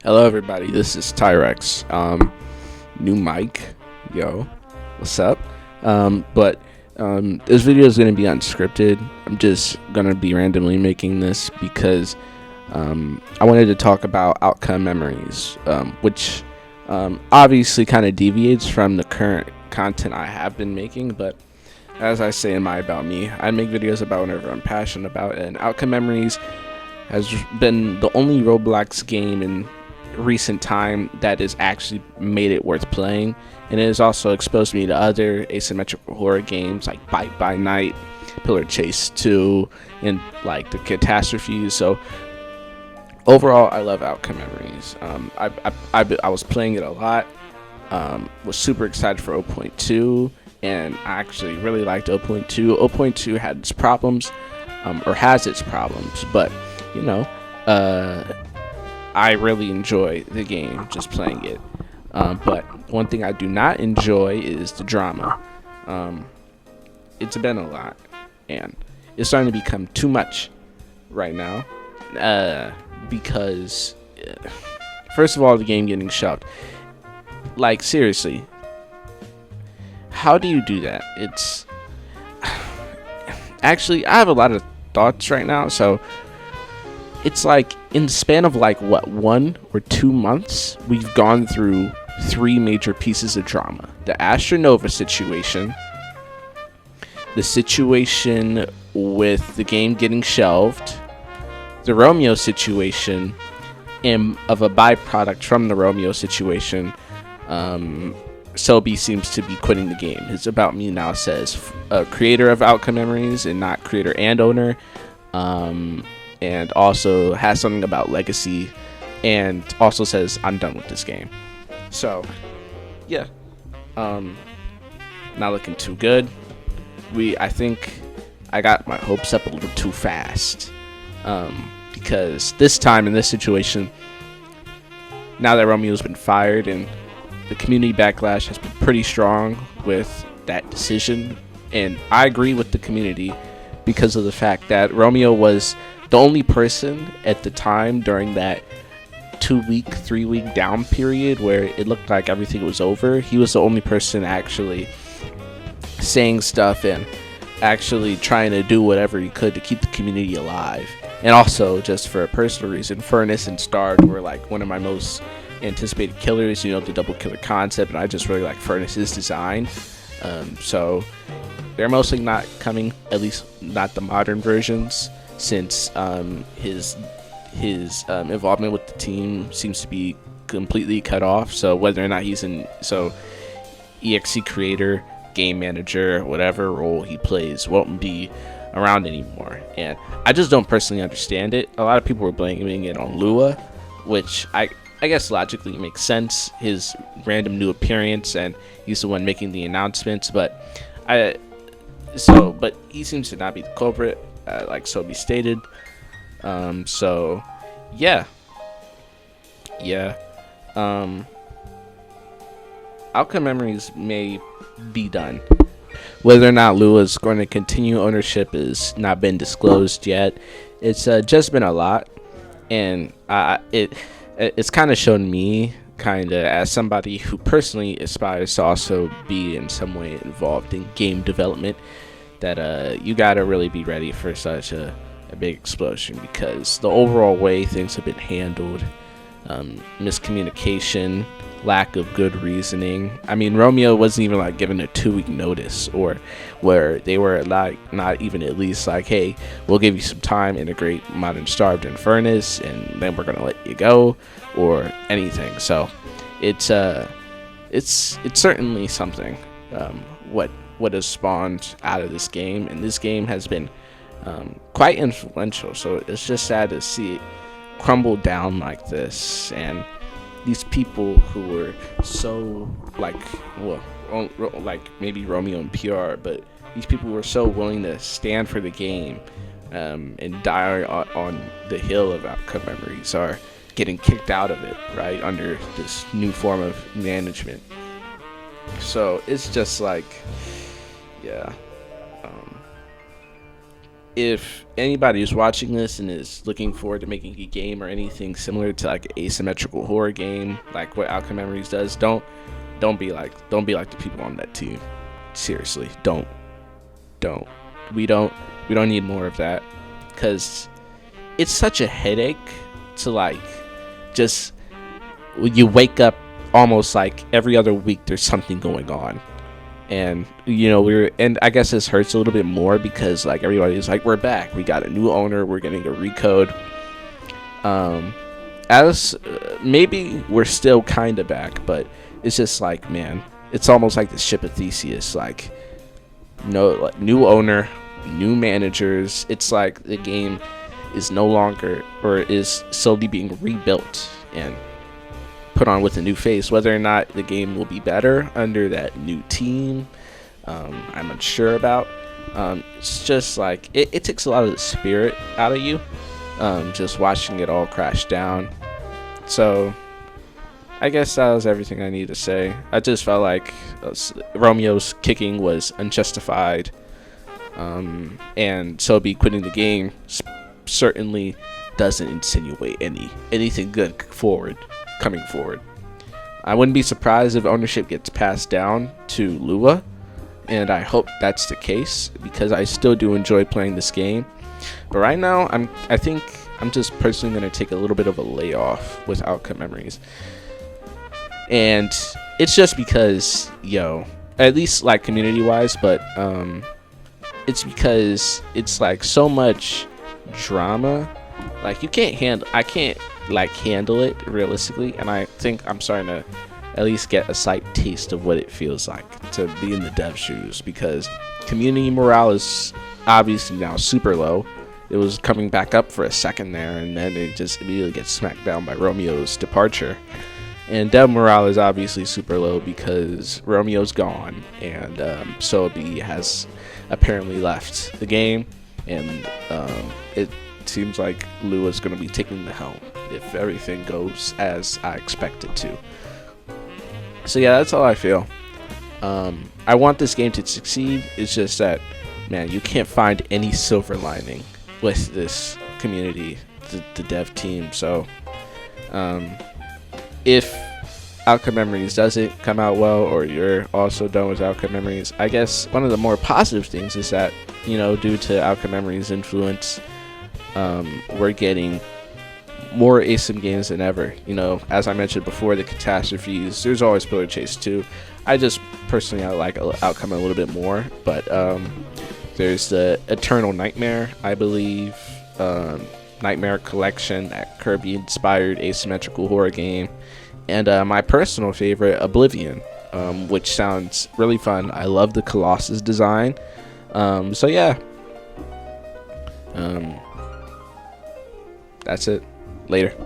Hello, everybody. This is Tyrex. New mic. Yo, what's up? This video is going to be unscripted. I'm just going to be randomly making this because I wanted to talk about outcome memories, which obviously kind of deviates from the current content I have been making. But as I say in my About Me, I make videos about whatever I'm passionate about, and outcome memories has been the only Roblox game in recent time that has actually made it worth playing, and it has also exposed me to other asymmetrical horror games like Bite by Night, Pillar Chase 2, and like the Catastrophes. So overall, I love Outcome Memories. I was playing it a lot. Was super excited for 0.2, and I actually really liked 0.2. 0.2 had its problems, or has its problems, but you know, I really enjoy the game just playing it. But one thing I do not enjoy is the drama. It's been a lot, and it's starting to become too much right now. Because, first of all, the game getting shelved. Like, seriously, how do you do that? It's actually, I have a lot of thoughts right now, so it's like in the span of like 1 or 2 months, we've gone through 3 major pieces of drama: the Astronova situation, the situation with the game getting shelved, the Romeo situation, and of a byproduct from the Romeo situation, Sobi seems to be quitting the game. His About Me now says creator of Outcome Memories and not creator and owner. And also has something about legacy, and also says I'm done with this game. So yeah, not looking too good. I think I got my hopes up a little too fast, because this time in this situation, now that Romeo's been fired and the community backlash has been pretty strong with that decision, and I agree with the community because of the fact that Romeo was the only person at the time during that 2-week, 3-week down period where it looked like everything was over. He was the only person actually saying stuff and actually trying to do whatever he could to keep the community alive. And also, just for a personal reason, Furnace and Starred were like one of my most anticipated killers, the double killer concept, and I just really like Furnace's design. So they're mostly not coming, at least not the modern versions, since his involvement with the team seems to be completely cut off. So whether or not he's in EXE creator, game manager, whatever role he plays won't be around anymore, and I just don't personally understand it. A lot of people were blaming it on Lua, which I guess logically makes sense. His random new appearance, and he's the one making the announcements, but he seems to not be the culprit, like Sobi stated. So yeah. Outcome Memories may be done. Whether or not Lua is going to continue ownership has not been disclosed yet. It's just been a lot, and it's kind of shown me, as somebody who personally aspires to also be in some way involved in game development, that you gotta really be ready for such a big explosion, because the overall way things have been handled, miscommunication, lack of good reasoning. I mean, Romeo wasn't even like given a 2-week notice, or where they were like not even at least like, hey, we'll give you some time, integrate Modern Starved and Furnace, and then we're gonna let you go, or anything. So it's certainly something, what has spawned out of this game, and this game has been quite influential. So it's just sad to see it crumble down like this, and these people who were so like maybe Romeo and PR, but these people were so willing to stand for the game, and die on the hill of Outcome Memories, are getting kicked out of it, right, under this new form of management. So it's just like, yeah, if anybody is watching this and is looking forward to making a game or anything similar to like an asymmetrical horror game, like what Outcome Memories does, don't be like the people on that team. Seriously, don't. We don't need more of that, because it's such a headache to like just you wake up almost like every other week there's something going on. And and I guess this hurts a little bit more because like everybody's like, we're back, we got a new owner, we're getting a recode. As maybe we're still kind of back, but it's just like, man, it's almost like the ship of Theseus. Like, no, new owner, new managers. It's like the game is no longer, or is slowly being rebuilt and put on with a new face. Whether or not the game will be better under that new team, I'm unsure about. It's just like it takes a lot of the spirit out of you, just watching it all crash down. So I guess that was everything I need to say. I just felt like Romeo's kicking was unjustified, and Sobi quitting the game certainly doesn't insinuate anything good coming forward. I wouldn't be surprised if ownership gets passed down to Lua, and I hope that's the case because I still do enjoy playing this game. But right now, I think I'm just personally going to take a little bit of a layoff with Outcome Memories. And it's just because, at least like community wise, but it's because it's like so much drama. Like I can't like handle it realistically, and I think I'm starting to at least get a slight taste of what it feels like to be in the dev shoes, because community morale is obviously now super low. It was coming back up for a second there, and then it just immediately gets smacked down by Romeo's departure. And dev morale is obviously super low because Romeo's gone, and Sobi has apparently left the game, and it seems like Lua's going to be taking the helm if everything goes as I expect it to. So yeah, that's all I feel. I want this game to succeed. It's just that, man, you can't find any silver lining with this community, the dev team. So if Outcome Memories doesn't come out well, or you're also done with Outcome Memories, I guess one of the more positive things is that, due to Outcome Memories' influence, we're getting more ASIM games than ever. As I mentioned before, the catastrophes, there's always Pillar Chase 2. I just personally I like Outcome a little bit more, but there's the Eternal Nightmare, I believe, Nightmare Collection, that Kirby-inspired asymmetrical horror game, and my personal favorite, Oblivion, which sounds really fun. I love the Colossus design. So yeah, that's it. Later.